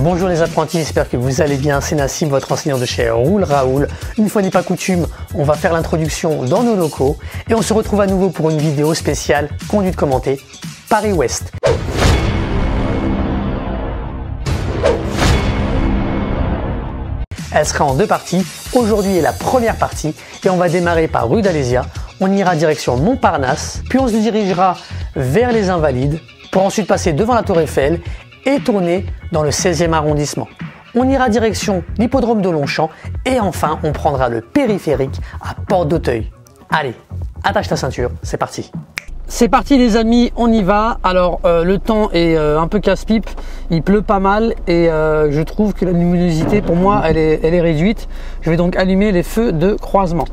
Bonjour les apprentis, j'espère que vous allez bien. C'est Nassim, votre enseignant de chez Roule Raoul. Une fois n'est pas coutume, on va faire l'introduction dans nos locaux et on se retrouve à nouveau pour une vidéo spéciale conduite commentée Paris-Ouest. Elle sera en deux parties. Aujourd'hui est la première partie et on va démarrer par rue d'Alésia. On ira direction Montparnasse, puis on se dirigera vers les Invalides pour ensuite passer devant la Tour Eiffel et tourner dans le 16e arrondissement. On ira direction l'hippodrome de Longchamp et enfin on prendra le périphérique à Porte d'Auteuil. Allez, attache ta ceinture, c'est parti. C'est parti les amis, on y va. Alors le temps est un peu casse-pipe, il pleut pas mal et je trouve que la luminosité pour moi elle est réduite. Je vais donc allumer les feux de croisement.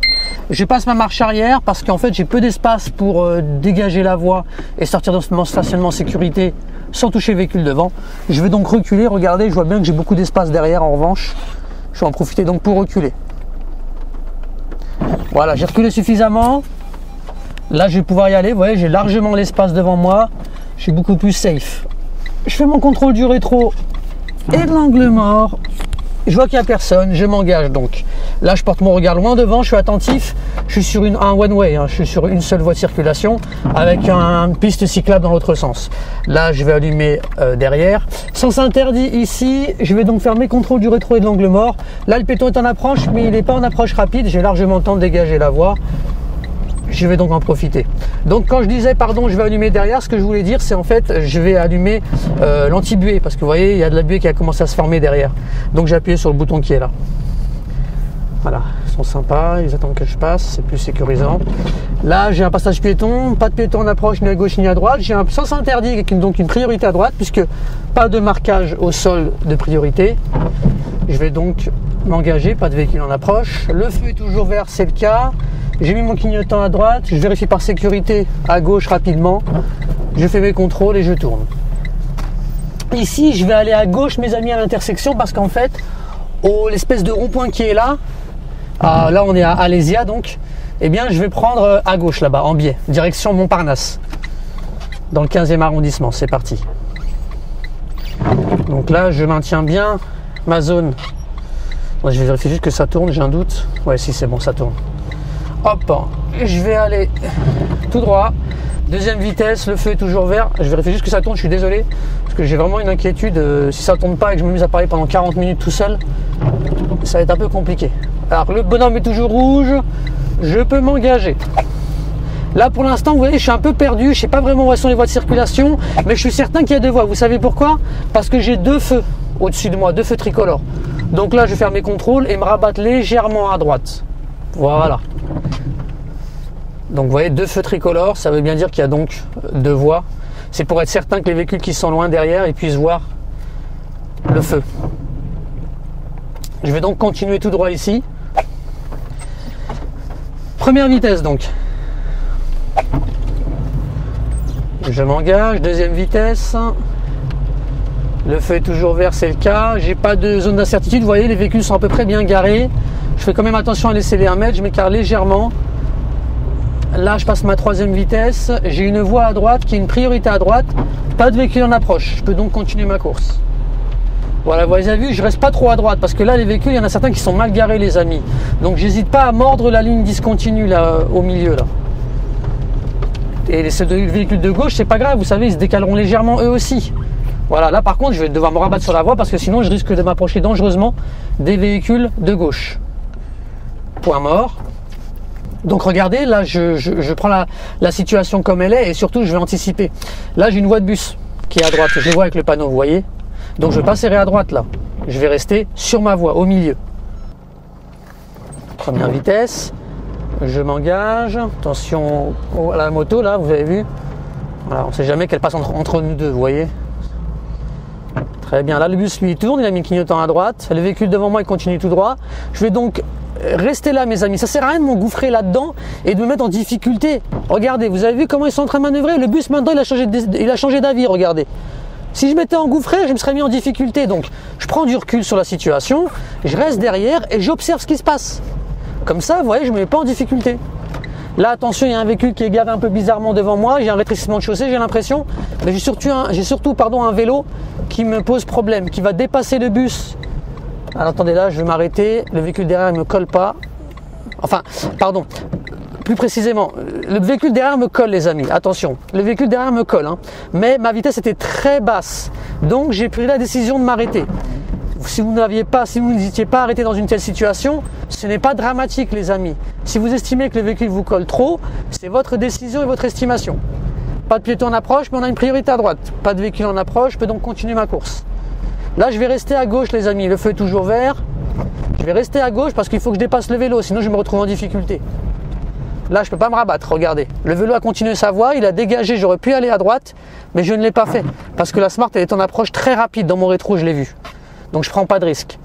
Je passe ma marche arrière parce qu'en fait j'ai peu d'espace pour dégager la voie et sortir de mon stationnement sécurité sans toucher le véhicule devant. Je vais donc reculer, regardez, je vois bien que j'ai beaucoup d'espace derrière en revanche. Je vais en profiter donc pour reculer. Voilà, j'ai reculé suffisamment. Là, je vais pouvoir y aller. Vous voyez, j'ai largement l'espace devant moi. Je suis beaucoup plus safe. Je fais mon contrôle du rétro et de l'angle mort. Je vois qu'il n'y a personne. Je m'engage donc. Là, je porte mon regard loin devant. Je suis attentif. Je suis sur un one-way. Je suis sur une seule voie de circulation avec une piste cyclable dans l'autre sens. Là, je vais allumer derrière. Sens interdit ici. Je vais donc faire mes contrôles du rétro et de l'angle mort. Là, le péton est en approche, mais il n'est pas en approche rapide. J'ai largement le temps de dégager la voie. Je vais donc en profiter. Donc quand je disais pardon, je vais allumer derrière, ce que je voulais dire c'est en fait je vais allumer l'anti-buée parce que vous voyez il y a de la buée qui a commencé à se former derrière. Donc j'ai appuyé sur le bouton qui est là. Voilà, ils sont sympas, ils attendent que je passe, c'est plus sécurisant. Là j'ai un passage piéton, pas de piéton en approche ni à gauche ni à droite. J'ai un sens interdit, donc une priorité à droite puisque pas de marquage au sol de priorité. Je vais donc m'engager, pas de véhicule en approche. Le feu est toujours vert, c'est le cas. J'ai mis mon clignotant à droite, je vérifie par sécurité à gauche rapidement. Je fais mes contrôles et je tourne. Ici, je vais aller à gauche, mes amis, à l'intersection parce qu'en fait, l'espèce de rond-point qui est là, là on est à Alésia donc, eh bien je vais prendre à gauche là-bas, en biais, direction Montparnasse, dans le 15e arrondissement. C'est parti. Donc là, je maintiens bien ma zone. Je vais vérifier juste que ça tourne, j'ai un doute. Ouais, si c'est bon, ça tourne. Hop, je vais aller tout droit, deuxième vitesse, le feu est toujours vert. Je vérifie juste que ça tourne, je suis désolé, parce que j'ai vraiment une inquiétude. Si ça ne tourne pas et que je me mise à parler pendant 40 minutes tout seul, ça va être un peu compliqué. Alors le bonhomme est toujours rouge, je peux m'engager. Là pour l'instant, vous voyez, je suis un peu perdu, je ne sais pas vraiment où sont les voies de circulation, mais je suis certain qu'il y a deux voies. Vous savez pourquoi? Parce que j'ai deux feux au-dessus de moi, deux feux tricolores. Donc là, je vais faire mes contrôles et me rabattre légèrement à droite. Voilà. Donc vous voyez, deux feux tricolores, ça veut bien dire qu'il y a donc deux voies. C'est pour être certain que les véhicules qui sont loin derrière, ils puissent voir le feu. Je vais donc continuer tout droit ici. Première vitesse donc. Je m'engage, deuxième vitesse. Le feu est toujours vert, c'est le cas. J'ai pas de zone d'incertitude, vous voyez, les véhicules sont à peu près bien garés. Je fais quand même attention à laisser les 1 mètre, je m'écarte légèrement. Là, je passe ma troisième vitesse. J'ai une voie à droite qui est une priorité à droite. Pas de véhicule en approche. Je peux donc continuer ma course. Voilà, vous avez vu, je reste pas trop à droite parce que là, les véhicules, il y en a certains qui sont mal garés, les amis. Donc, j'hésite pas à mordre la ligne discontinue là, au milieu là. Et les véhicules de gauche, c'est pas grave, vous savez, ils se décaleront légèrement eux aussi. Voilà, là par contre, je vais devoir me rabattre sur la voie parce que sinon, je risque de m'approcher dangereusement des véhicules de gauche. Point mort. Donc regardez, là je prends la situation comme elle est et surtout je vais anticiper. Là j'ai une voie de bus qui est à droite, je les vois avec le panneau, vous voyez. Donc je ne vais pas serrer à droite là, je vais rester sur ma voie, au milieu. Première vitesse, je m'engage, attention à la moto là, vous avez vu. Voilà, on ne sait jamais qu'elle passe entre nous deux, vous voyez. Très bien, là le bus lui il tourne, il a mis le clignotant à droite, le véhicule devant moi il continue tout droit. Je vais donc rester là mes amis, ça sert à rien de m'engouffrer là-dedans et de me mettre en difficulté. Regardez, vous avez vu comment ils sont en train de manœuvrer. Le bus maintenant il a changé d'avis, regardez. Si je m'étais engouffré, je me serais mis en difficulté. Donc je prends du recul sur la situation, je reste derrière et j'observe ce qui se passe. Comme ça, vous voyez, je ne me mets pas en difficulté. Là, attention, il y a un véhicule qui est garé un peu bizarrement devant moi. J'ai un rétrécissement de chaussée, j'ai l'impression. Mais j'ai surtout un vélo qui me pose problème, qui va dépasser le bus. Alors attendez, là, je vais m'arrêter. Le véhicule derrière ne me colle pas. Enfin, pardon. Plus précisément, le véhicule derrière me colle, les amis. Attention, le véhicule derrière me colle. Mais ma vitesse était très basse. Donc, j'ai pris la décision de m'arrêter. Si vous n'étiez pas arrêté dans une telle situation, ce n'est pas dramatique, les amis. Si vous estimez que le véhicule vous colle trop, c'est votre décision et votre estimation. Pas de piéton en approche, mais on a une priorité à droite. Pas de véhicule en approche, je peux donc continuer ma course. Là, je vais rester à gauche, les amis. Le feu est toujours vert. Je vais rester à gauche parce qu'il faut que je dépasse le vélo, sinon je me retrouve en difficulté. Là, je ne peux pas me rabattre, regardez. Le vélo a continué sa voie, il a dégagé, j'aurais pu aller à droite, mais je ne l'ai pas fait. Parce que la Smart, elle est en approche très rapide. Dans mon rétro, je l'ai vu. Donc, je ne prends pas de risque.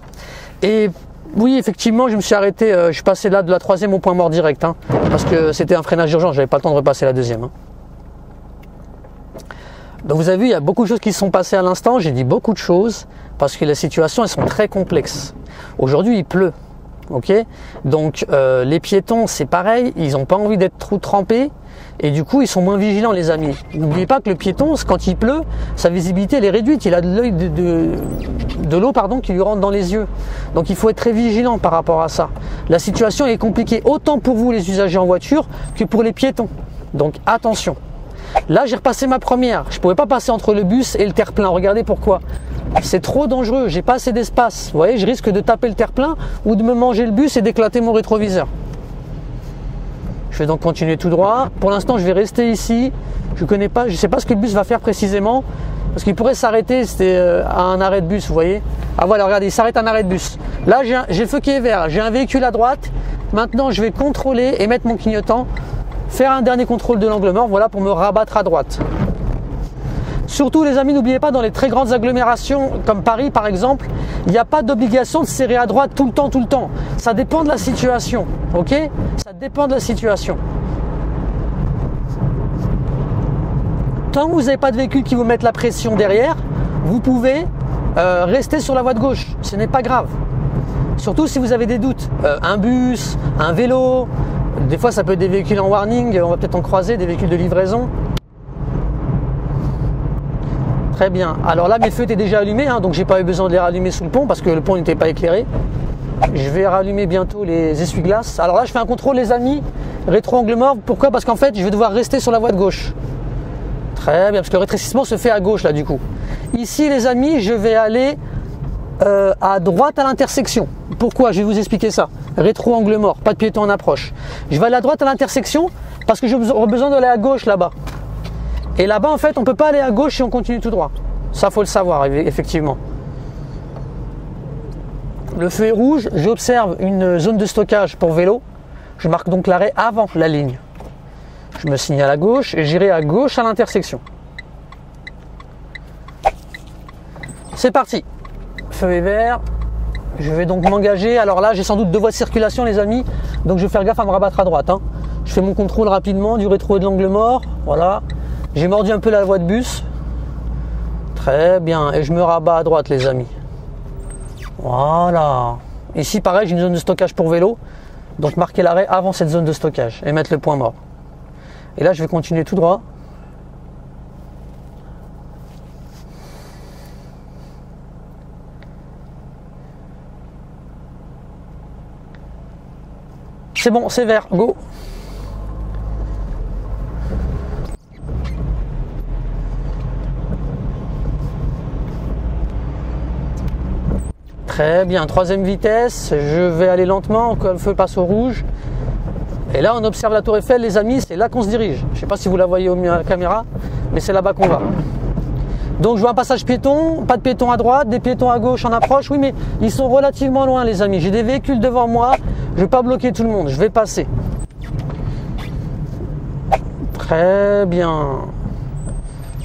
Et oui, effectivement, je me suis arrêté, je suis passé là de la 3e au point mort direct. Parce que c'était un freinage urgent, je n'avais pas le temps de repasser la 2e. Donc, vous avez vu, il y a beaucoup de choses qui se sont passées à l'instant. J'ai dit beaucoup de choses parce que les situations, elles sont très complexes. Aujourd'hui, il pleut. Ok, donc les piétons, c'est pareil, ils n'ont pas envie d'être trop trempés et du coup ils sont moins vigilants, les amis. N'oubliez pas que le piéton, quand il pleut, sa visibilité elle est réduite, il a de l'œil de l'eau qui lui rentre dans les yeux. Donc il faut être très vigilant par rapport à ça. La situation est compliquée autant pour vous les usagers en voiture que pour les piétons. Donc attention. Là j'ai repassé ma première, je ne pouvais pas passer entre le bus et le terre-plein. Regardez pourquoi. C'est trop dangereux, j'ai pas assez d'espace. Vous voyez, je risque de taper le terre-plein ou de me manger le bus et d'éclater mon rétroviseur. Je vais donc continuer tout droit. Pour l'instant, je vais rester ici. Je ne sais pas ce que le bus va faire précisément. Parce qu'il pourrait s'arrêter, c'était à un arrêt de bus, vous voyez. Ah voilà, regardez, il s'arrête à un arrêt de bus. Là, j'ai le feu qui est vert, j'ai un véhicule à droite. Maintenant, je vais contrôler et mettre mon clignotant. Faire un dernier contrôle de l'angle mort, voilà, pour me rabattre à droite. Surtout les amis, n'oubliez pas, dans les très grandes agglomérations comme Paris par exemple, il n'y a pas d'obligation de serrer à droite tout le temps. Ça dépend de la situation, ok? Ça dépend de la situation. Tant que vous n'avez pas de véhicule qui vous mette la pression derrière, vous pouvez rester sur la voie de gauche, ce n'est pas grave. Surtout si vous avez des doutes, un bus, un vélo, des fois ça peut être des véhicules en warning, on va peut-être en croiser, des véhicules de livraison. Très bien. Alors là, mes feux étaient déjà allumés, donc j'ai pas eu besoin de les rallumer sous le pont parce que le pont n'était pas éclairé. Je vais rallumer bientôt les essuie-glaces. Alors là, je fais un contrôle, les amis, rétro-angle mort. Pourquoi? Parce qu'en fait, je vais devoir rester sur la voie de gauche. Très bien, parce que le rétrécissement se fait à gauche là du coup. Ici, les amis, je vais aller à droite à l'intersection. Pourquoi? Je vais vous expliquer ça. Rétro-angle mort, pas de piéton en approche. Je vais aller à droite à l'intersection parce que j'aurai besoin d'aller à gauche là-bas. Et là-bas, en fait, on ne peut pas aller à gauche si on continue tout droit. Ça, faut le savoir, effectivement. Le feu est rouge, j'observe une zone de stockage pour vélo. Je marque donc l'arrêt avant la ligne. Je me signale à gauche et j'irai à gauche à l'intersection. C'est parti. Feu est vert. Je vais donc m'engager. Alors là, j'ai sans doute 2 voies de circulation, les amis. Donc, je vais faire gaffe à me rabattre à droite. Je fais mon contrôle rapidement du rétro et de l'angle mort. Voilà. J'ai mordu un peu la voie de bus. Très bien. Et je me rabats à droite, les amis. Voilà. Ici, pareil, j'ai une zone de stockage pour vélo. Donc, marquer l'arrêt avant cette zone de stockage et mettre le point mort. Et là, je vais continuer tout droit. C'est bon, c'est vert. Go. Très bien, 3e vitesse, je vais aller lentement quand le feu passe au rouge. Et là, on observe la tour Eiffel, les amis, c'est là qu'on se dirige. Je ne sais pas si vous la voyez à la caméra, mais c'est là-bas qu'on va. Donc, je vois un passage piéton, pas de piéton à droite, des piétons à gauche en approche. Oui, mais ils sont relativement loin, les amis. J'ai des véhicules devant moi, je ne vais pas bloquer tout le monde, je vais passer. Très bien.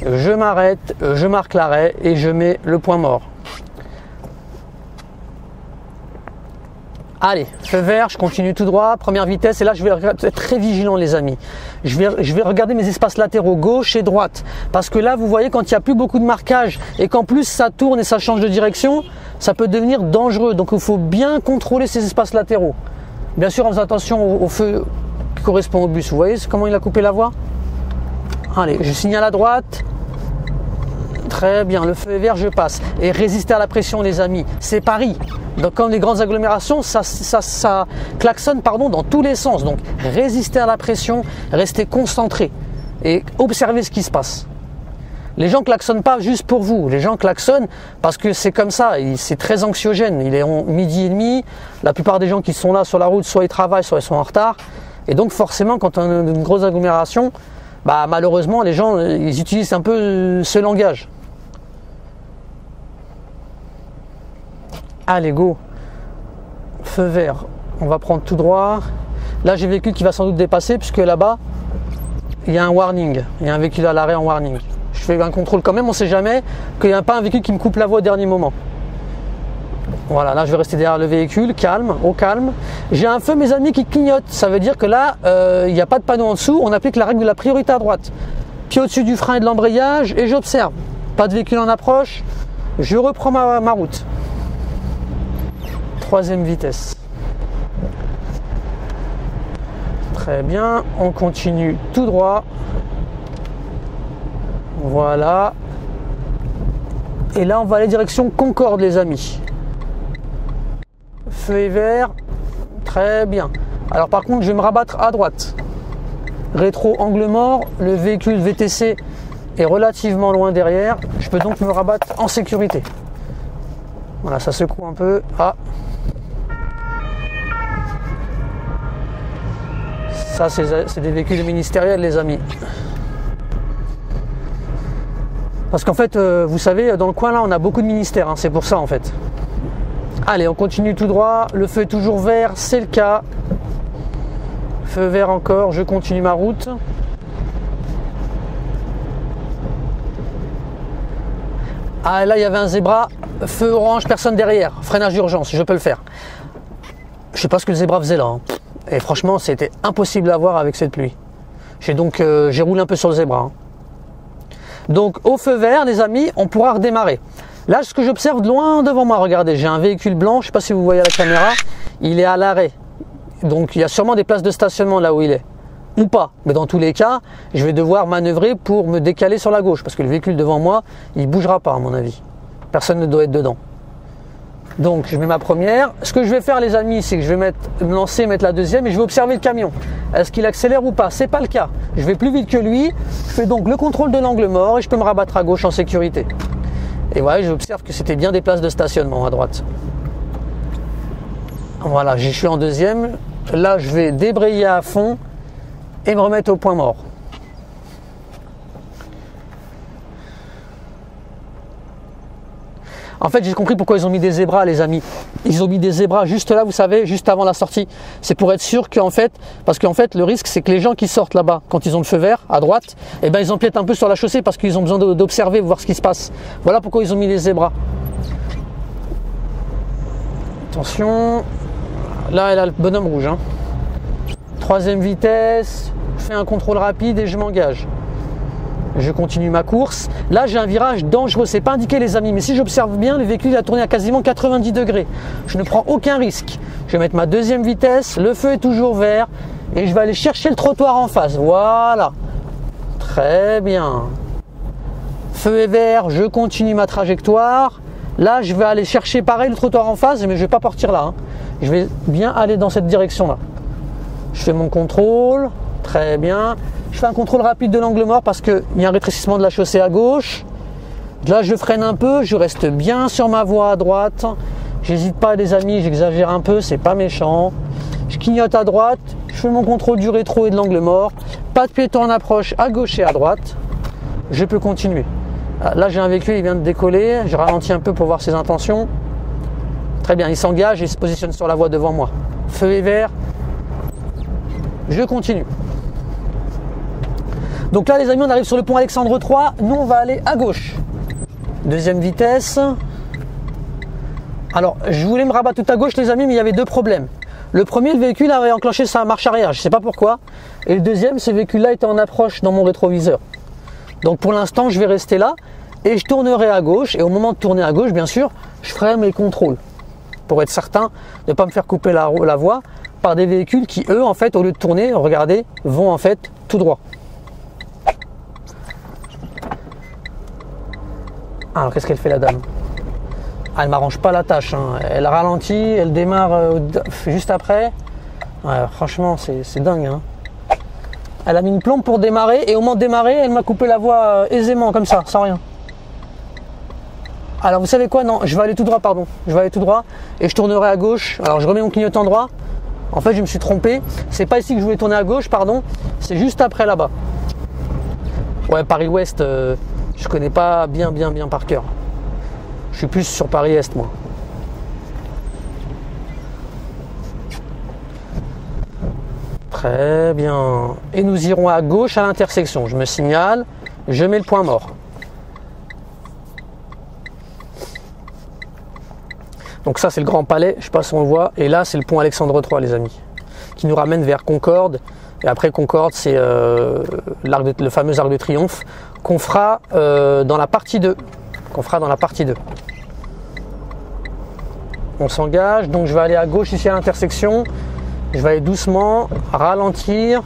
Je m'arrête, je marque l'arrêt et je mets le point mort. Allez, feu vert, je continue tout droit, première vitesse, et là je vais être très vigilant, les amis. Je vais regarder mes espaces latéraux, gauche et droite, parce que là vous voyez, quand il n'y a plus beaucoup de marquage et qu'en plus ça tourne et ça change de direction, ça peut devenir dangereux. Donc il faut bien contrôler ces espaces latéraux. Bien sûr en faisant attention aux feux qui correspond au bus. Vous voyez comment il a coupé la voie? Allez, je signale à droite. Très bien, le feu est vert, je passe. Et résister à la pression, les amis, c'est Paris. Donc comme les grandes agglomérations, ça klaxonne dans tous les sens. Donc résister à la pression, restez concentré et observez ce qui se passe. Les gens klaxonnent pas juste pour vous, les gens klaxonnent parce que c'est comme ça, c'est très anxiogène. Il est 12h30, la plupart des gens qui sont là sur la route, soit ils travaillent, soit ils sont en retard. Et donc forcément, quand on a une grosse agglomération, bah, malheureusement, les gens ils utilisent un peu ce langage. Allez, go. Feu vert. On va prendre tout droit. Là, j'ai un véhicule qui va sans doute dépasser puisque là-bas, il y a un warning. Il y a un véhicule à l'arrêt en warning. Je fais un contrôle quand même, on ne sait jamais qu'il n'y a pas un véhicule qui me coupe la voie au dernier moment. Voilà, là je vais rester derrière le véhicule, calme, au calme. J'ai un feu, mes amis, qui clignote. Ça veut dire que là, il n'y a pas de panneau en dessous. On applique la règle de la priorité à droite. Pied au-dessus du frein et de l'embrayage et j'observe. Pas de véhicule en approche. Je reprends ma route. 3e vitesse. Très bien, on continue tout droit. Voilà. Et là, on va aller direction Concorde, les amis. Feu est vert. Très bien. Alors par contre, je vais me rabattre à droite. Rétro angle mort. Le véhicule VTC est relativement loin derrière. Je peux donc me rabattre en sécurité. Voilà, ça secoue un peu. Ah. Ça, c'est des véhicules ministériels, les amis. Parce qu'en fait, vous savez, dans le coin là, on a beaucoup de ministères. Hein, c'est pour ça, en fait. Allez, on continue tout droit. Le feu est toujours vert, c'est le cas. Feu vert encore, je continue ma route. Ah, là, il y avait un zébra. Feu orange, personne derrière. Freinage d'urgence, je peux le faire. Je sais pas ce que le zébra faisait là. Hein. Et franchement, c'était impossible à voir avec cette pluie. J'ai roulé un peu sur le zébra. Hein. Donc, au feu vert, les amis, on pourra redémarrer. Là, ce que j'observe de loin devant moi, regardez, j'ai un véhicule blanc, je ne sais pas si vous voyez à la caméra, il est à l'arrêt. Donc, il y a sûrement des places de stationnement là où il est. Ou pas. Mais dans tous les cas, je vais devoir manœuvrer pour me décaler sur la gauche. Parce que le véhicule devant moi, il ne bougera pas à mon avis. Personne ne doit être dedans. Donc, je mets ma première. Ce que je vais faire, les amis, c'est que je vais me lancer, mettre la deuxième et je vais observer le camion. Est-ce qu'il accélère ou pas? C'est pas le cas. Je vais plus vite que lui. Je fais donc le contrôle de l'angle mort et je peux me rabattre à gauche en sécurité. Et voilà, j'observe que c'était bien des places de stationnement à droite. Voilà, j'y suis en deuxième. Là, je vais débrayer à fond et me remettre au point mort. En fait, j'ai compris pourquoi ils ont mis des zébras, les amis. Ils ont mis des zébras juste là, vous savez, juste avant la sortie. C'est pour être sûr parce qu'en fait, le risque, c'est que les gens qui sortent là-bas, quand ils ont le feu vert, à droite, eh ben, ils empiètent un peu sur la chaussée parce qu'ils ont besoin d'observer, voir ce qui se passe. Voilà pourquoi ils ont mis les zébras. Attention. Là, elle a le bonhomme rouge. Hein. 3e vitesse. Je fais un contrôle rapide et je m'engage. Je continue ma course. Là, j'ai un virage dangereux. C'est pas indiqué, les amis. Mais si j'observe bien, le véhicule a tourné à quasiment 90 degrés. Je ne prends aucun risque. Je vais mettre ma 2e vitesse. Le feu est toujours vert. Et je vais aller chercher le trottoir en face. Voilà. Très bien. Feu est vert. Je continue ma trajectoire. Là, je vais aller chercher pareil le trottoir en face. Mais je ne vais pas partir là. Hein. Je vais bien aller dans cette direction-là. Je fais mon contrôle. Très bien. Je fais un contrôle rapide de l'angle mort parce qu'il y a un rétrécissement de la chaussée à gauche. Là, je freine un peu, je reste bien sur ma voie à droite. J'hésite pas, les amis, j'exagère un peu, c'est pas méchant. Je clignote à droite, je fais mon contrôle du rétro et de l'angle mort. Pas de piéton en approche à gauche et à droite. Je peux continuer. Là, j'ai un véhicule, il vient de décoller. Je ralentis un peu pour voir ses intentions. Très bien, il s'engage et il se positionne sur la voie devant moi. Feu est vert. Je continue. Donc là, les amis, on arrive sur le pont Alexandre III. Nous, on va aller à gauche. 2e vitesse. Alors, je voulais me rabattre tout à gauche, les amis, mais il y avait 2 problèmes. Le premier, le véhicule avait enclenché sa marche arrière. Je ne sais pas pourquoi. Et le deuxième, ce véhicule-là était en approche dans mon rétroviseur. Donc, pour l'instant, je vais rester là. Et je tournerai à gauche. Et au moment de tourner à gauche, bien sûr, je ferai mes contrôles. Pour être certain de ne pas me faire couper la voie. par des véhicules qui, eux, en fait, au lieu de tourner, regardez, vont en fait tout droit. Alors, qu'est-ce qu'elle fait la dame? Ah, elle m'arrange pas la tâche, hein. Elle ralentit, elle démarre juste après. Ouais, franchement, c'est dingue, hein. Elle a mis une plombe pour démarrer et au moment de démarrer, elle m'a coupé la voie aisément, comme ça, sans rien. Alors, vous savez quoi? Non, je vais aller tout droit, pardon. Je vais aller tout droit et je tournerai à gauche. Alors, je remets mon clignotant droit. En fait, je me suis trompé. C'est pas ici que je voulais tourner à gauche, pardon. C'est juste après là-bas. Ouais, Paris-Ouest, je connais pas bien par cœur. Je suis plus sur Paris-Est, moi. Très bien. Et nous irons à gauche à l'intersection. Je me signale, je mets le point mort. Donc ça, c'est le Grand Palais, je sais pas si on le voit. Et là, c'est le pont Alexandre III, les amis, qui nous ramène vers Concorde. Et après Concorde, c'est le fameux Arc de Triomphe qu'on fera dans la partie 2. On s'engage, donc je vais aller à gauche ici à l'intersection. Je vais aller doucement, ralentir.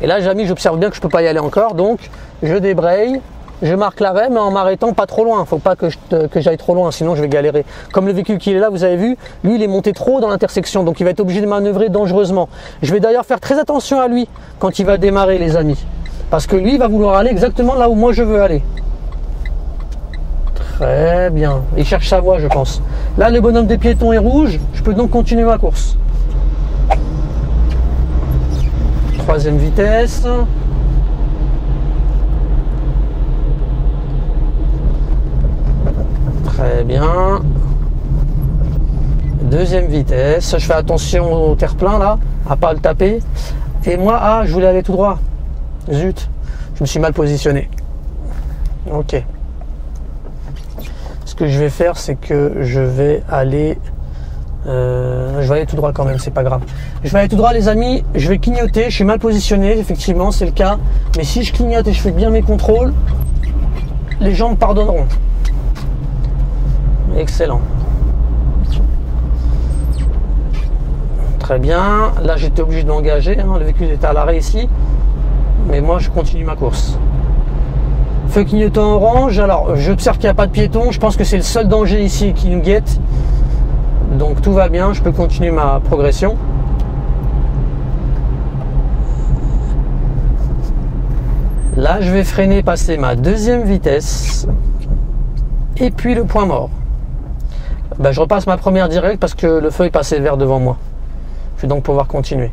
Et là, Jamy, j'observe bien que je ne peux pas y aller encore, donc je débraye. Je marque l'arrêt, mais en m'arrêtant pas trop loin. Faut pas que j'aille trop loin, sinon je vais galérer. Comme le véhicule qui est là, vous avez vu, lui il est monté trop dans l'intersection, donc il va être obligé de manœuvrer dangereusement. Je vais d'ailleurs faire très attention à lui quand il va démarrer, les amis. Parce que lui, il va vouloir aller exactement là où moi je veux aller. Très bien. Il cherche sa voie, je pense. Là, le bonhomme des piétons est rouge. Je peux donc continuer ma course. Troisième vitesse. Très bien. Deuxième vitesse. Je fais attention au terre-plein là, à pas le taper. Et moi, je voulais aller tout droit. Zut, je me suis mal positionné. Ok. Ce que je vais faire, c'est que je vais aller tout droit quand même, c'est pas grave. Je vais aller tout droit, les amis. Je vais clignoter. Je suis mal positionné, effectivement, c'est le cas. Mais si je clignote et je fais bien mes contrôles, les gens me pardonneront. Excellent. Très bien. Là, j'étais obligé de m'engager. Hein. Le véhicule était à l'arrêt ici. Mais moi, je continue ma course. Feu clignotant orange. Alors, j'observe qu'il n'y a pas de piéton. Je pense que c'est le seul danger ici qui nous guette. Donc, tout va bien. Je peux continuer ma progression. Là, je vais freiner, passer ma deuxième vitesse. Et puis, le point mort. Ben, je repasse ma première directe parce que le feu est passé vert devant moi. Je vais donc pouvoir continuer.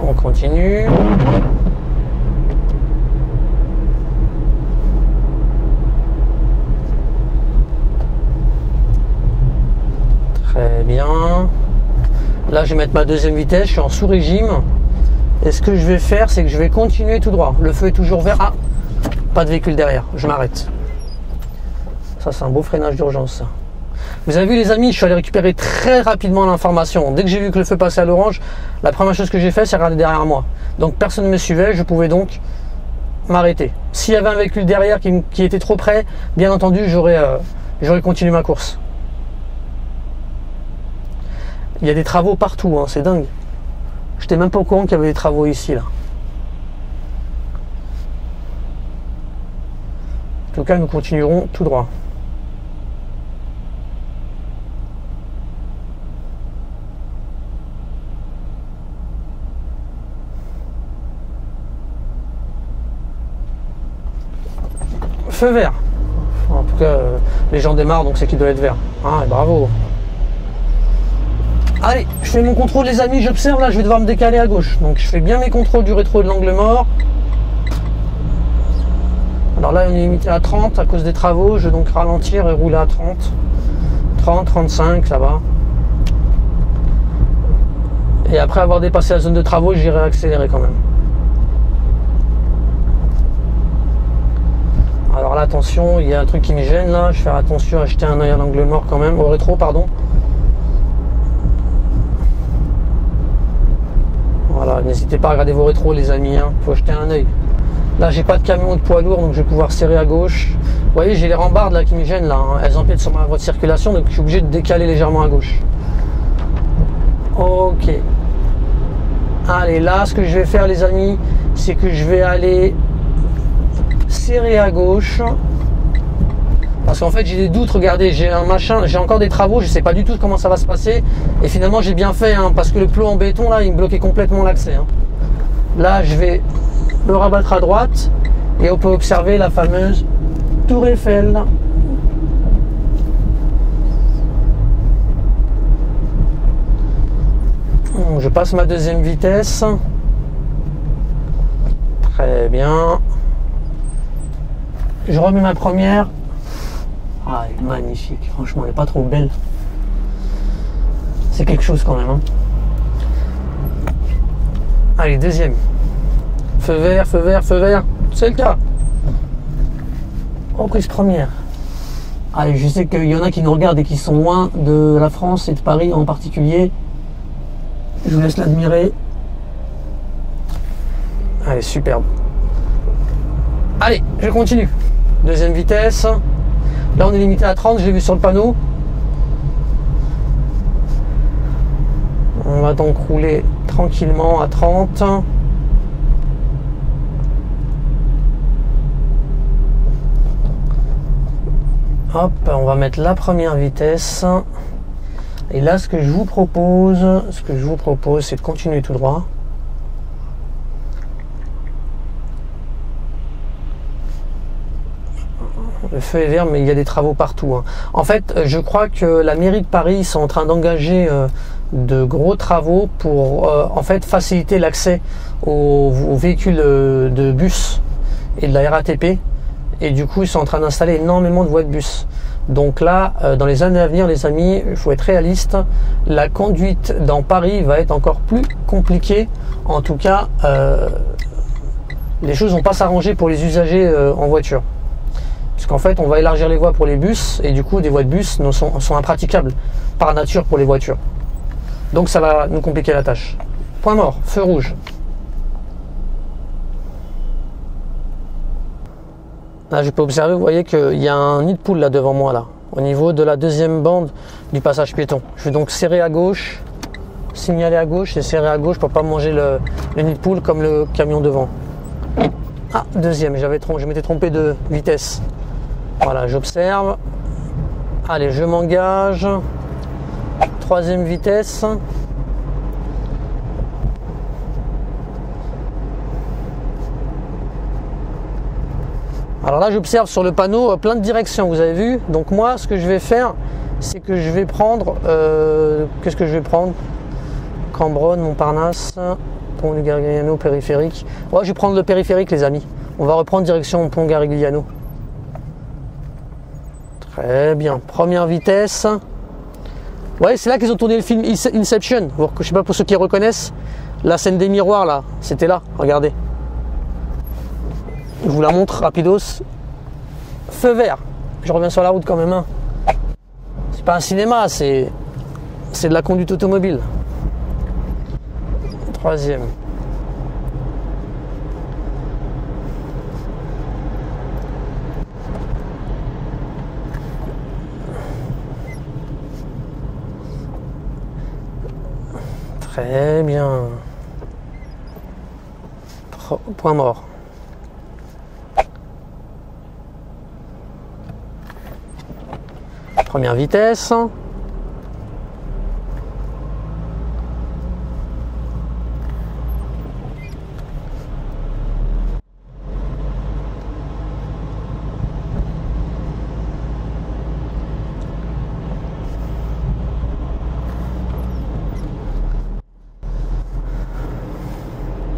On continue. Très bien. Là, je vais mettre ma deuxième vitesse, je suis en sous-régime. Et ce que je vais faire, c'est que je vais continuer tout droit. Le feu est toujours vert. Ah, pas de véhicule derrière, je m'arrête. Ça, c'est un beau freinage d'urgence, ça. Vous avez vu, les amis, je suis allé récupérer très rapidement l'information. Dès que j'ai vu que le feu passait à l'orange, la première chose que j'ai fait, c'est regarder derrière moi. Donc, personne ne me suivait, je pouvais donc m'arrêter. S'il y avait un véhicule derrière qui était trop près, bien entendu, j'aurais continué ma course. Il y a des travaux partout, hein, c'est dingue. Je n'étais même pas au courant qu'il y avait des travaux ici, là. En tout cas, nous continuerons tout droit. Feu vert. En tout cas, les gens démarrent, donc c'est qu'il doit être vert. Ah, bravo. Allez, je fais mon contrôle, les amis, j'observe, là je vais devoir me décaler à gauche. Donc je fais bien mes contrôles du rétro et de l'angle mort. Alors là on est limité à 30 à cause des travaux, je vais donc ralentir et rouler à 30. 30, 35, ça va. Et après avoir dépassé la zone de travaux, j'irai accélérer quand même. Alors là attention, il y a un truc qui me gêne là, je vais faire attention à jeter un œil à l'angle mort quand même, au rétro pardon. Voilà, Voilà, n'hésitez pas à regarder vos rétros les amis, hein. Faut jeter un œil. Là j'ai pas de camion ou de poids lourd, donc je vais pouvoir serrer à gauche. Vous voyez, j'ai les rambardes là qui me gênent là, hein. Elles empiètent sur ma voie de circulation, donc je suis obligé de décaler légèrement à gauche. Ok. Allez, là ce que je vais faire les amis, c'est que je vais aller serrer à gauche. Parce qu'en fait j'ai des doutes, regardez, j'ai un machin, j'ai encore des travaux, je sais pas du tout comment ça va se passer. Et finalement j'ai bien fait, hein, parce que le plot en béton là, il me bloquait complètement l'accès. Hein. Là je vais me rabattre à droite et on peut observer la fameuse Tour Eiffel. Je passe ma deuxième vitesse. Très bien. Je remets ma première. Ah, elle est magnifique. Franchement, elle n'est pas trop belle. C'est quelque chose quand même. Hein. Allez, deuxième. Feu vert, feu vert, feu vert. C'est le cas. Reprise première. Allez, je sais qu'il y en a qui nous regardent et qui sont loin de la France et de Paris en particulier. Je vous laisse l'admirer. Allez, superbe. Allez, je continue. Deuxième vitesse. Là, on est limité à 30, je l'ai vu sur le panneau. On va donc rouler tranquillement à 30. Hop, on va mettre la première vitesse. Et là, ce que je vous propose, c'est de continuer tout droit. Le feu est vert, mais il y a des travaux partout. Hein. En fait, je crois que la mairie de Paris sont en train d'engager de gros travaux pour en fait faciliter l'accès aux véhicules de bus et de la RATP. Et du coup, ils sont en train d'installer énormément de voies de bus. Donc là, dans les années à venir, les amis, il faut être réaliste. La conduite dans Paris va être encore plus compliquée. En tout cas, les choses vont pas s'arranger pour les usagers en voiture. Parce qu'en fait, on va élargir les voies pour les bus et du coup, des voies de bus sont impraticables par nature pour les voitures. Donc ça va nous compliquer la tâche. Point mort, feu rouge. Là, je peux observer, vous voyez qu'il y a un nid de poule là devant moi, là, au niveau de la deuxième bande du passage piéton. Je vais donc serrer à gauche, signaler à gauche et serrer à gauche pour pas manger le nid de poule comme le camion devant. Ah, deuxième, je m'étais trompé de vitesse. Voilà, j'observe. Allez, je m'engage. Troisième vitesse. Alors là, j'observe sur le panneau plein de directions, vous avez vu. Donc moi, ce que je vais faire, c'est que je vais prendre... qu'est-ce que je vais prendre? Cambronne, Montparnasse, Pont du Garigliano, périphérique. Ouais, je vais prendre le périphérique, les amis. On va reprendre direction Pont Garigliano. Très bien. Première vitesse. Ouais, c'est là qu'ils ont tourné le film Inception. Je sais pas pour ceux qui reconnaissent. La scène des miroirs, là. C'était là. Regardez. Je vous la montre rapidos. Feu vert. Je reviens sur la route quand même. Hein. C'est pas un cinéma, c'est de la conduite automobile. Troisième. Très bien. Point mort. Première vitesse.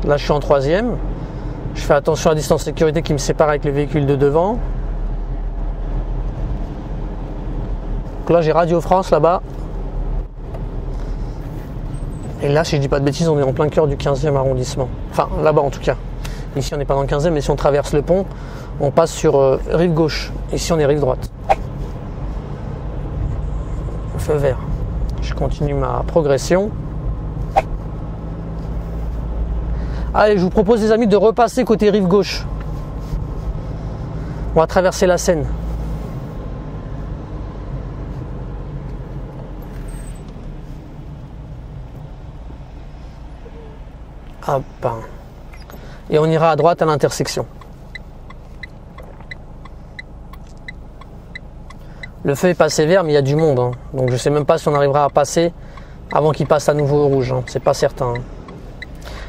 Là, je suis en troisième. Je fais attention à la distance de sécurité qui me sépare avec les véhicules de devant. Donc là, j'ai Radio France là-bas. Et là, si je dis pas de bêtises, on est en plein cœur du 15e arrondissement. Enfin, là-bas en tout cas. Ici, on n'est pas dans le 15e, mais si on traverse le pont, on passe sur rive gauche. Ici, on est rive droite. Feu vert. Je continue ma progression. Allez, je vous propose les amis de repasser côté rive gauche. On va traverser la Seine. Hop. Et on ira à droite à l'intersection. Le feu est passé vert, mais il y a du monde. Hein. Donc je ne sais même pas si on arrivera à passer avant qu'il passe à nouveau au rouge. Hein. C'est pas certain. Hein.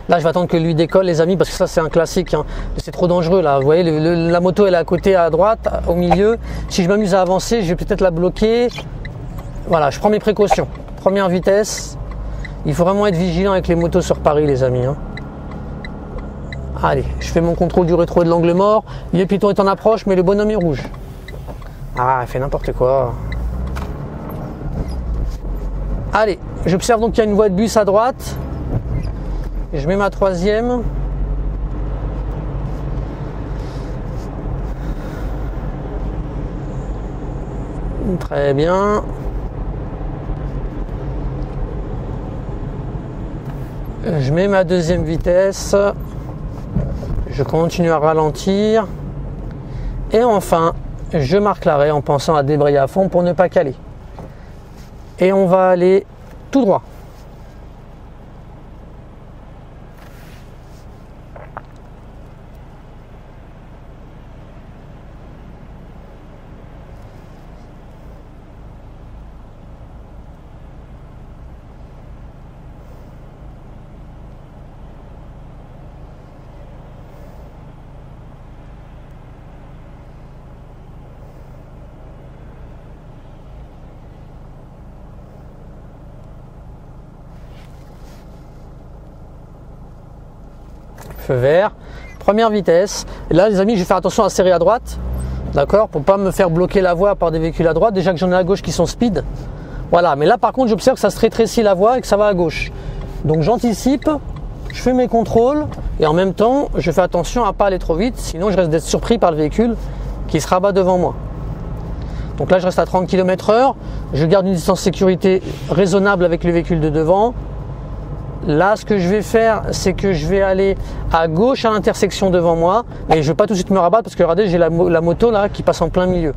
Là, je vais attendre que lui décolle, les amis, parce que ça, c'est un classique. Hein. C'est trop dangereux, là. Vous voyez, la moto, elle est à côté, à droite, au milieu. Si je m'amuse à avancer, je vais peut-être la bloquer. Voilà, je prends mes précautions. Première vitesse. Il faut vraiment être vigilant avec les motos sur Paris, les amis. Hein. Allez, je fais mon contrôle du rétro et de l'angle mort. Le piéton est en approche, mais le bonhomme est rouge. Ah, il fait n'importe quoi. Allez, j'observe donc qu'il y a une voie de bus à droite. Je mets ma troisième. Très bien. Je mets ma deuxième vitesse. Je continue à ralentir. Et enfin, je marque l'arrêt en pensant à débrayer à fond pour ne pas caler. Et on va aller tout droit. Feu vert, première vitesse. Et là les amis, je vais faire attention à serrer à droite, d'accord, pour pas me faire bloquer la voie par des véhicules à droite. Déjà que j'en ai à gauche qui sont speed, voilà. Mais là par contre, j'observe que ça se rétrécit la voie et que ça va à gauche. Donc j'anticipe, je fais mes contrôles et en même temps, je fais attention à pas aller trop vite, sinon je risque d'être surpris par le véhicule qui se rabat devant moi. Donc là, je reste à 30 km/h. Je garde une distance sécurité raisonnable avec le véhicule de devant. Là, ce que je vais faire, c'est que je vais aller à gauche à l'intersection devant moi. Et je ne vais pas tout de suite me rabattre parce que regardez, j'ai la moto là qui passe en plein milieu.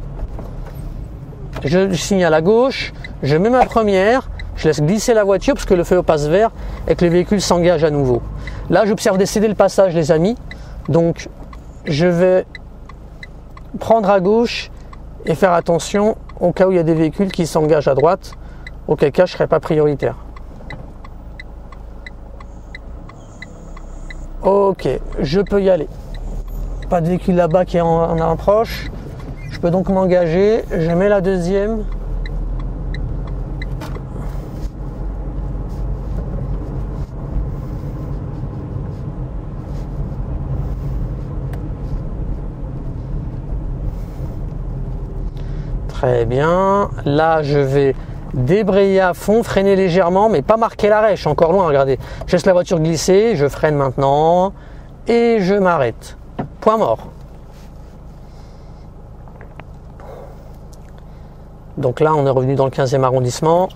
Je signale à gauche, je mets ma première, je laisse glisser la voiture parce que le feu passe vert et que le véhicule s'engage à nouveau. Là, j'observe décéder le passage, les amis. Donc, je vais prendre à gauche et faire attention au cas où il y a des véhicules qui s'engagent à droite, auquel cas je ne serai pas prioritaire. Ok, je peux y aller. Pas de véhicule là-bas qui est en approche. Je peux donc m'engager. Je mets la deuxième. Très bien. Là, je vais débrayer à fond, freiner légèrement, mais pas marquer l'arrêt. Je suis encore loin, regardez. Je laisse la voiture glisser, je freine maintenant et je m'arrête. Point mort. Donc là, on est revenu dans le 15e arrondissement.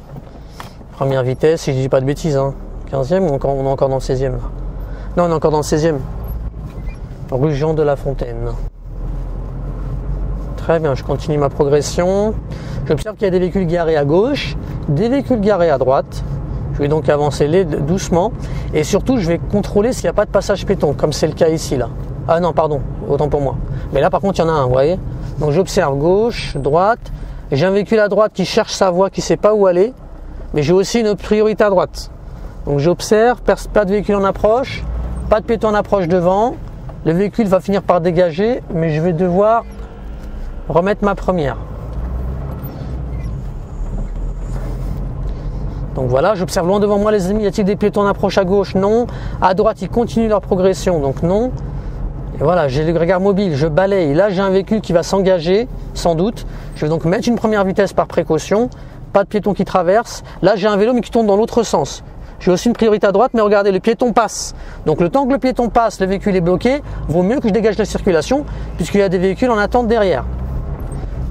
Première vitesse, si je dis pas de bêtises. Hein. 15e ou on est encore dans le 16e là? Non, on est encore dans le 16e. Rue Jean de La Fontaine. Très bien, je continue ma progression. J'observe qu'il y a des véhicules garés à gauche, des véhicules garés à droite. Je vais donc avancer doucement. Et surtout, je vais contrôler s'il n'y a pas de passage piéton, comme c'est le cas ici là. Ah non, pardon, autant pour moi. Mais là, par contre, il y en a un, vous voyez. Donc j'observe gauche, droite. J'ai un véhicule à droite qui cherche sa voie, qui ne sait pas où aller. Mais j'ai aussi une priorité à droite. Donc j'observe, pas de véhicule en approche, pas de piéton en approche devant. Le véhicule va finir par dégager, mais je vais devoir remettre ma première. Donc voilà, j'observe loin devant moi les amis, y a-t-il des piétons en approche à gauche? Non. À droite, ils continuent leur progression, donc non. Et voilà, j'ai le regard mobile, je balaye. Là, j'ai un véhicule qui va s'engager, sans doute. Je vais donc mettre une première vitesse par précaution. Pas de piéton qui traverse. Là, j'ai un vélo, mais qui tourne dans l'autre sens. J'ai aussi une priorité à droite, mais regardez, le piéton passe. Donc le temps que le piéton passe, le véhicule est bloqué. Vaut mieux que je dégage la circulation, puisqu'il y a des véhicules en attente derrière.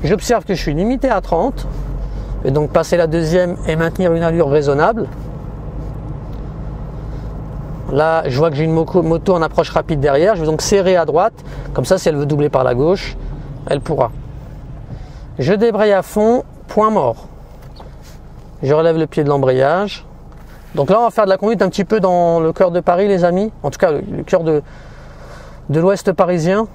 J'observe que je suis limité à 30. Je vais donc passer la deuxième et maintenir une allure raisonnable. Là, je vois que j'ai une moto en approche rapide derrière. Je vais donc serrer à droite. Comme ça, si elle veut doubler par la gauche, elle pourra. Je débraye à fond, point mort. Je relève le pied de l'embrayage. Donc là, on va faire de la conduite un petit peu dans le cœur de Paris, les amis. En tout cas, le cœur de l'ouest parisien.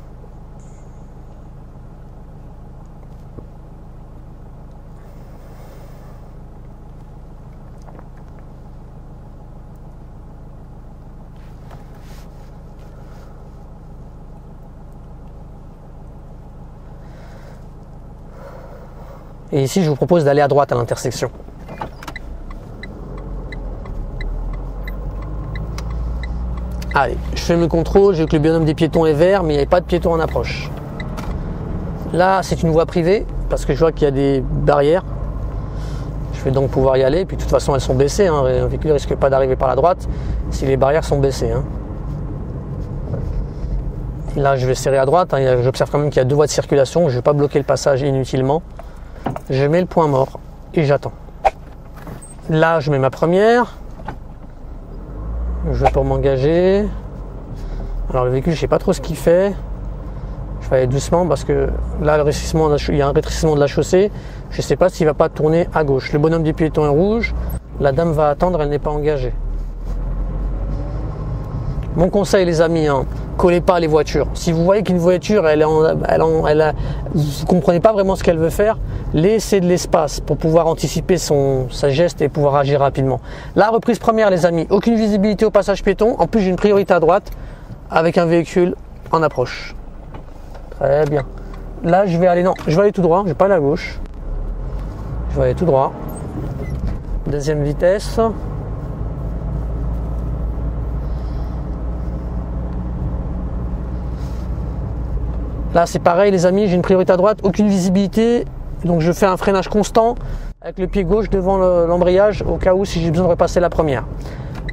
Et ici, je vous propose d'aller à droite à l'intersection. Allez, je fais le contrôle, j'ai vu que le bonhomme des piétons est vert, mais il n'y avait pas de piétons en approche. Là, c'est une voie privée, parce que je vois qu'il y a des barrières. Je vais donc pouvoir y aller, puis de toute façon, elles sont baissées. Hein. Un véhicule ne risque pas d'arriver par la droite si les barrières sont baissées. Hein. Là, je vais serrer à droite. Hein. J'observe quand même qu'il y a deux voies de circulation. Je ne vais pas bloquer le passage inutilement. Je mets le point mort et j'attends. Là, je mets ma première. Je vais pour m'engager. Alors le véhicule, je ne sais pas trop ce qu'il fait. Je vais aller doucement parce que là, il y a un rétrécissement de la chaussée. Je ne sais pas s'il ne va pas tourner à gauche. Le bonhomme des piétons est rouge. La dame va attendre, elle n'est pas engagée. Mon conseil, les amis, hein, collez pas les voitures. Si vous voyez qu'une voiture, vous ne comprenez pas vraiment ce qu'elle veut faire, laissez de l'espace pour pouvoir anticiper sa geste et pouvoir agir rapidement. La reprise première, les amis, aucune visibilité au passage piéton. En plus, j'ai une priorité à droite avec un véhicule en approche. Très bien. Là, je vais aller tout droit. Je vais pas aller à gauche. Je vais aller tout droit. Deuxième vitesse. Là, c'est pareil, les amis, j'ai une priorité à droite, aucune visibilité. Donc, je fais un freinage constant avec le pied gauche devant l'embrayage au cas où si j'ai besoin de repasser la première.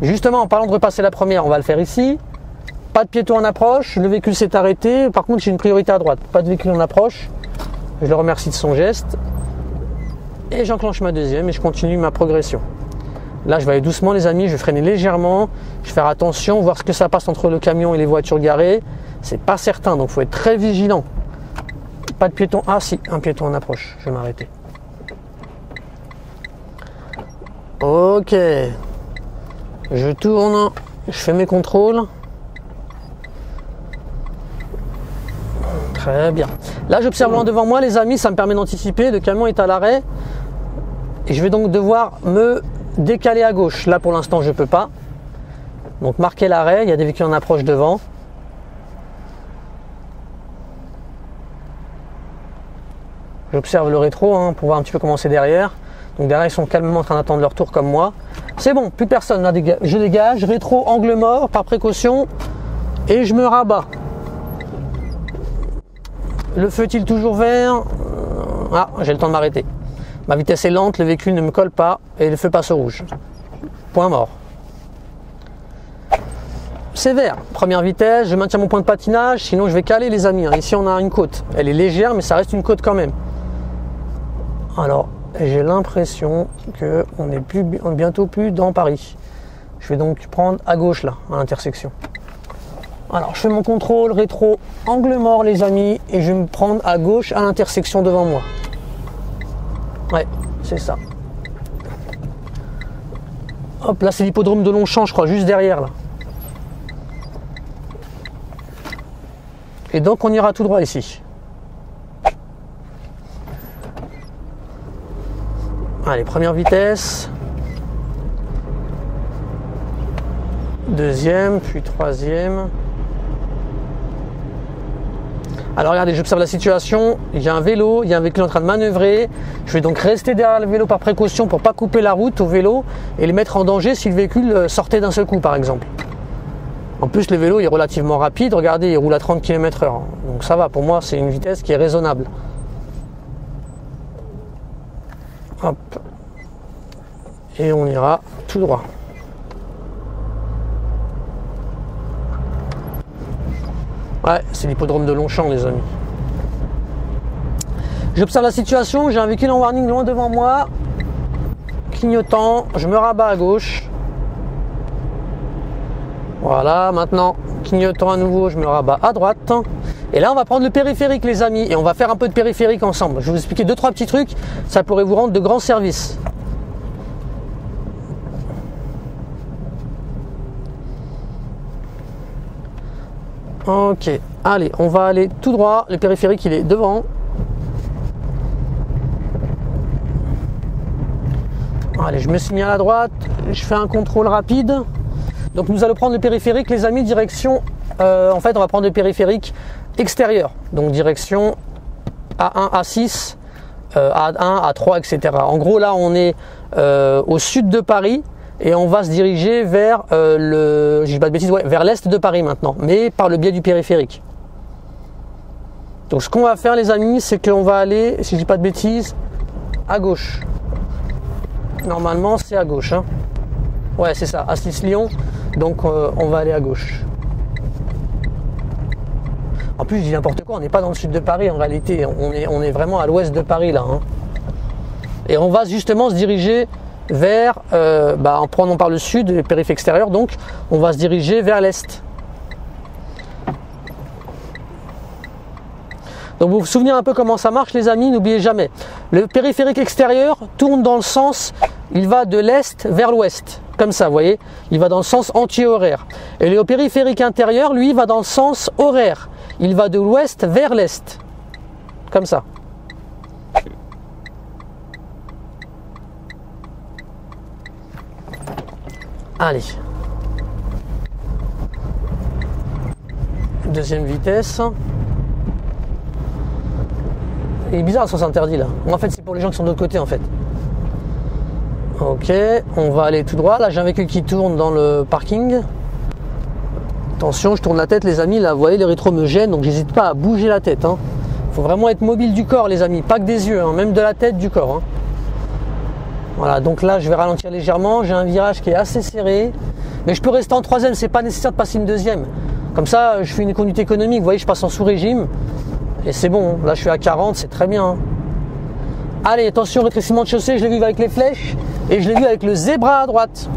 Justement, en parlant de repasser la première, on va le faire ici. Pas de piéton en approche, le véhicule s'est arrêté. Par contre, j'ai une priorité à droite, pas de véhicule en approche. Je le remercie de son geste. Et j'enclenche ma deuxième et je continue ma progression. Là, je vais aller doucement, les amis, je vais freiner légèrement. Je vais faire attention, voir ce que ça passe entre le camion et les voitures garées. C'est pas certain, donc il faut être très vigilant. Pas de piéton. Ah si, un piéton en approche. Je vais m'arrêter. Ok. Je tourne. Je fais mes contrôles. Très bien. Là, j'observe loin devant moi, les amis. Ça me permet d'anticiper. Le camion est à l'arrêt. Et je vais donc devoir me décaler à gauche. Là, pour l'instant, je ne peux pas. Donc, marquer l'arrêt. Il y a des véhicules en approche devant. J'observe le rétro hein, pour voir un petit peu comment c'est derrière. Donc derrière, ils sont calmement en train d'attendre leur tour comme moi. C'est bon, plus personne. Là, je dégage, rétro, angle mort, par précaution. Et je me rabats. Le feu est-il toujours vert? Ah, j'ai le temps de m'arrêter. Ma vitesse est lente, le véhicule ne me colle pas et le feu passe au rouge. Point mort. C'est vert. Première vitesse, je maintiens mon point de patinage, sinon je vais caler les amis. Ici, on a une côte. Elle est légère, mais ça reste une côte quand même. Alors, j'ai l'impression qu'on est bientôt plus dans Paris. Je vais donc prendre à gauche là, à l'intersection. Alors, je fais mon contrôle rétro, angle mort les amis, et je vais me prendre à gauche à l'intersection devant moi. Ouais, c'est ça. Hop, là c'est l'hippodrome de Longchamp, je crois, juste derrière là. Et donc on ira tout droit ici. Allez, première vitesse. Deuxième, puis troisième. Alors regardez, j'observe la situation. Il y a un vélo, il y a un véhicule en train de manœuvrer. Je vais donc rester derrière le vélo par précaution pour ne pas couper la route au vélo et les mettre en danger si le véhicule sortait d'un seul coup par exemple. En plus, le vélo est relativement rapide. Regardez, il roule à 30 km/h. Donc ça va, pour moi, c'est une vitesse qui est raisonnable. Hop. Et on ira tout droit. Ouais, c'est l'hippodrome de Longchamp, les amis. J'observe la situation. J'ai un véhicule en warning loin devant moi. Clignotant. Je me rabats à gauche. Voilà, maintenant, clignotant à nouveau, je me rabats à droite. Et là, on va prendre le périphérique, les amis, et on va faire un peu de périphérique ensemble. Je vais vous expliquer 2-3 petits trucs, ça pourrait vous rendre de grands services. Ok, allez, on va aller tout droit. Le périphérique, il est devant. Allez, je me suis mis à la droite. Je fais un contrôle rapide. Donc, nous allons prendre le périphérique, les amis, direction. En fait, on va prendre le périphérique extérieur. Donc, direction A1, A6, A1, A3, etc. En gros, là, on est au sud de Paris. Et on va se diriger vers je dis pas de bêtises, ouais, vers l'est de Paris maintenant, mais par le biais du périphérique. Donc ce qu'on va faire, les amis, c'est qu'on va aller, si je dis pas de bêtises, à gauche. Normalement, c'est à gauche. Hein. Ouais, c'est ça, A6 Lyon. Donc on va aller à gauche. En plus, je dis n'importe quoi, on n'est pas dans le sud de Paris en réalité. On est vraiment à l'ouest de Paris là. Hein. Et on va justement se diriger vers, en prenant par le sud, le périphérique extérieur, donc on va se diriger vers l'est. Donc vous vous souvenez un peu comment ça marche, les amis, n'oubliez jamais. Le périphérique extérieur tourne dans le sens, il va de l'est vers l'ouest, comme ça, vous voyez, il va dans le sens anti-horaire. Et le périphérique intérieur, lui, va dans le sens horaire, il va de l'ouest vers l'est, comme ça. Allez, deuxième vitesse. Il est bizarre le sens interdit là. En fait, c'est pour les gens qui sont de l'autre côté en fait. Ok, on va aller tout droit. Là, j'ai un véhicule qui tourne dans le parking. Attention, je tourne la tête, les amis. Là, vous voyez, les rétros me gênent, donc j'hésite pas à bouger la tête. Hein. Faut vraiment être mobile du corps, les amis, pas que des yeux, hein, même de la tête, du corps. Hein. Voilà, donc là, je vais ralentir légèrement. J'ai un virage qui est assez serré. Mais je peux rester en troisième, c'est pas nécessaire de passer une deuxième. Comme ça, je fais une conduite économique. Vous voyez, je passe en sous-régime. Et c'est bon. Là, je suis à 40, c'est très bien. Allez, attention, rétrécissement de chaussée. Je l'ai vu avec les flèches. Et je l'ai vu avec le zébra à droite.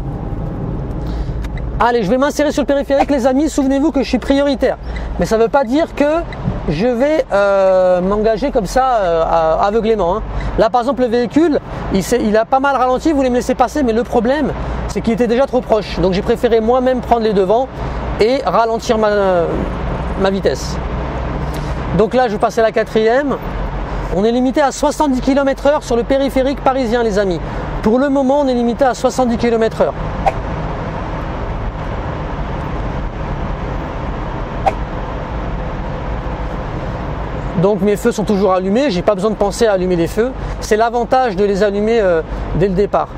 Allez, je vais m'insérer sur le périphérique, les amis. Souvenez-vous que je suis prioritaire. Mais ça ne veut pas dire que je vais m'engager comme ça aveuglément. Hein. Là, par exemple, le véhicule, il a pas mal ralenti. Vous voulez me laisser passer, mais le problème, c'est qu'il était déjà trop proche. Donc, j'ai préféré moi-même prendre les devants et ralentir ma vitesse. Donc là, je vais passer la quatrième. On est limité à 70 km/h sur le périphérique parisien, les amis. Pour le moment, on est limité à 70 km/h. Donc mes feux sont toujours allumés, j'ai pas besoin de penser à allumer les feux. C'est l'avantage de les allumer dès le départ.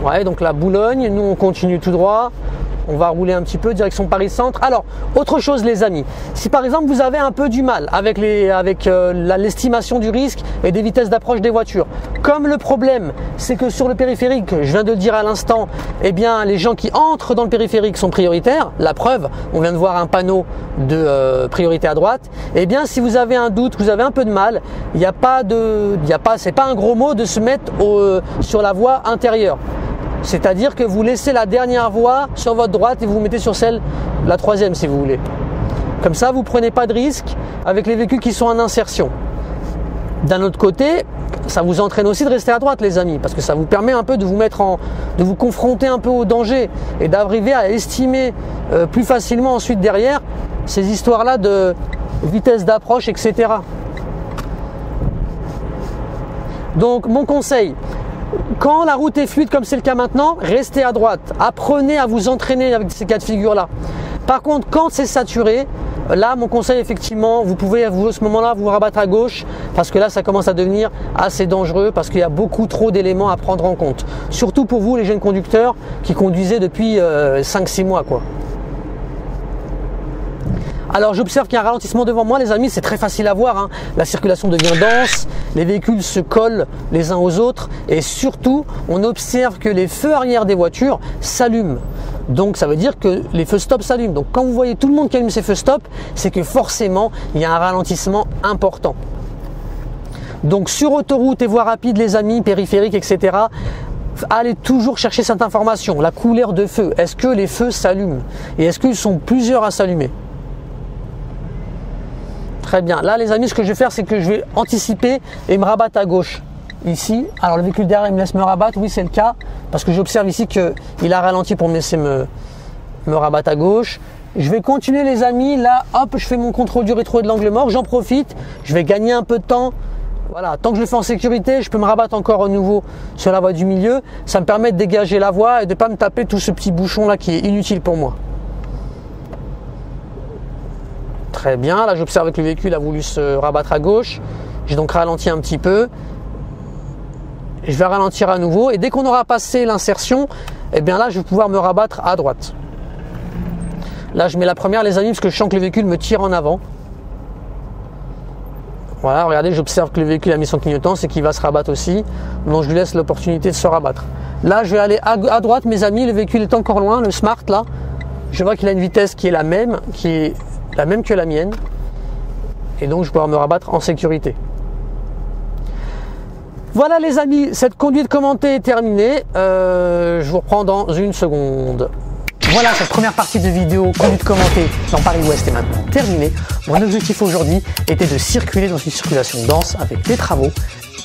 Ouais, donc la Boulogne, nous on continue tout droit. On va rouler un petit peu direction Paris-Centre. Alors, autre chose les amis, si par exemple vous avez un peu du mal avec l'estimation du risque et des vitesses d'approche des voitures, comme le problème c'est que sur le périphérique, je viens de le dire à l'instant, eh bien les gens qui entrent dans le périphérique sont prioritaires, la preuve, on vient de voir un panneau de priorité à droite, eh bien si vous avez un doute, que vous avez un peu de mal, c'est pas un gros mot de se mettre sur la voie intérieure. C'est-à-dire que vous laissez la dernière voie sur votre droite et vous vous mettez sur la troisième si vous voulez. Comme ça, vous ne prenez pas de risque avec les véhicules qui sont en insertion. D'un autre côté, ça vous entraîne aussi de rester à droite les amis, parce que ça vous permet un peu de vous confronter un peu au danger et d'arriver à estimer plus facilement ensuite derrière ces histoires-là de vitesse d'approche, etc. Donc mon conseil, quand la route est fluide comme c'est le cas maintenant, restez à droite. Apprenez à vous entraîner avec ces cas de figure-là. Par contre, quand c'est saturé, là, mon conseil, effectivement, vous pouvez à ce moment-là vous rabattre à gauche parce que là, ça commence à devenir assez dangereux parce qu'il y a beaucoup trop d'éléments à prendre en compte. Surtout pour vous, les jeunes conducteurs qui conduisez depuis 5-6 mois, quoi. Alors j'observe qu'il y a un ralentissement devant moi les amis, c'est très facile à voir, hein. La circulation devient dense, les véhicules se collent les uns aux autres et surtout on observe que les feux arrière des voitures s'allument. Donc ça veut dire que les feux stop s'allument. Donc quand vous voyez tout le monde qui allume ses feux stop, c'est que forcément il y a un ralentissement important. Donc sur autoroute et voies rapides les amis, périphériques, etc., allez toujours chercher cette information, la couleur de feu. Est-ce que les feux s'allument? Et est-ce qu'ils sont plusieurs à s'allumer? Très bien. Là, les amis, ce que je vais faire, c'est que je vais anticiper et me rabattre à gauche. Ici, alors le véhicule derrière, il me laisse me rabattre. Oui, c'est le cas. Parce que j'observe ici qu'il a ralenti pour me laisser me rabattre à gauche. Je vais continuer, les amis. Là, hop, je fais mon contrôle du rétro et de l'angle mort. J'en profite. Je vais gagner un peu de temps. Voilà, tant que je le fais en sécurité, je peux me rabattre encore à nouveau sur la voie du milieu. Ça me permet de dégager la voie et de ne pas me taper tout ce petit bouchon là qui est inutile pour moi. Très bien, là j'observe que le véhicule a voulu se rabattre à gauche. J'ai donc ralenti un petit peu. Je vais ralentir à nouveau et dès qu'on aura passé l'insertion, eh bien là je vais pouvoir me rabattre à droite. Là je mets la première, les amis, parce que je sens que le véhicule me tire en avant. Voilà, regardez, j'observe que le véhicule a mis son clignotant, c'est qu'il va se rabattre aussi. Donc je lui laisse l'opportunité de se rabattre. Là, je vais aller à droite, mes amis. Le véhicule est encore loin, le Smart là. Je vois qu'il a une vitesse qui est la même que la mienne. Et donc je vais pouvoir me rabattre en sécurité. Voilà les amis, cette conduite commentée est terminée. Je vous reprends dans une seconde. Voilà, cette première partie de vidéo conduite commentée dans Paris-Ouest est maintenant terminée. Mon objectif aujourd'hui était de circuler dans une circulation dense avec des travaux,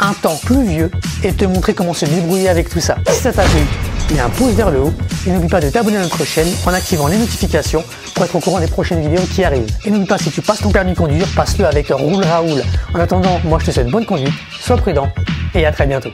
un temps pluvieux et te montrer comment se débrouiller avec tout ça. Si ça t'a plu, mets un pouce vers le haut et n'oublie pas de t'abonner à notre chaîne en activant les notifications pour être au courant des prochaines vidéos qui arrivent. Et n'oublie pas, si tu passes ton permis de conduire, passe-le avec Roule Raoul. En attendant, moi je te souhaite bonne conduite, sois prudent et à très bientôt.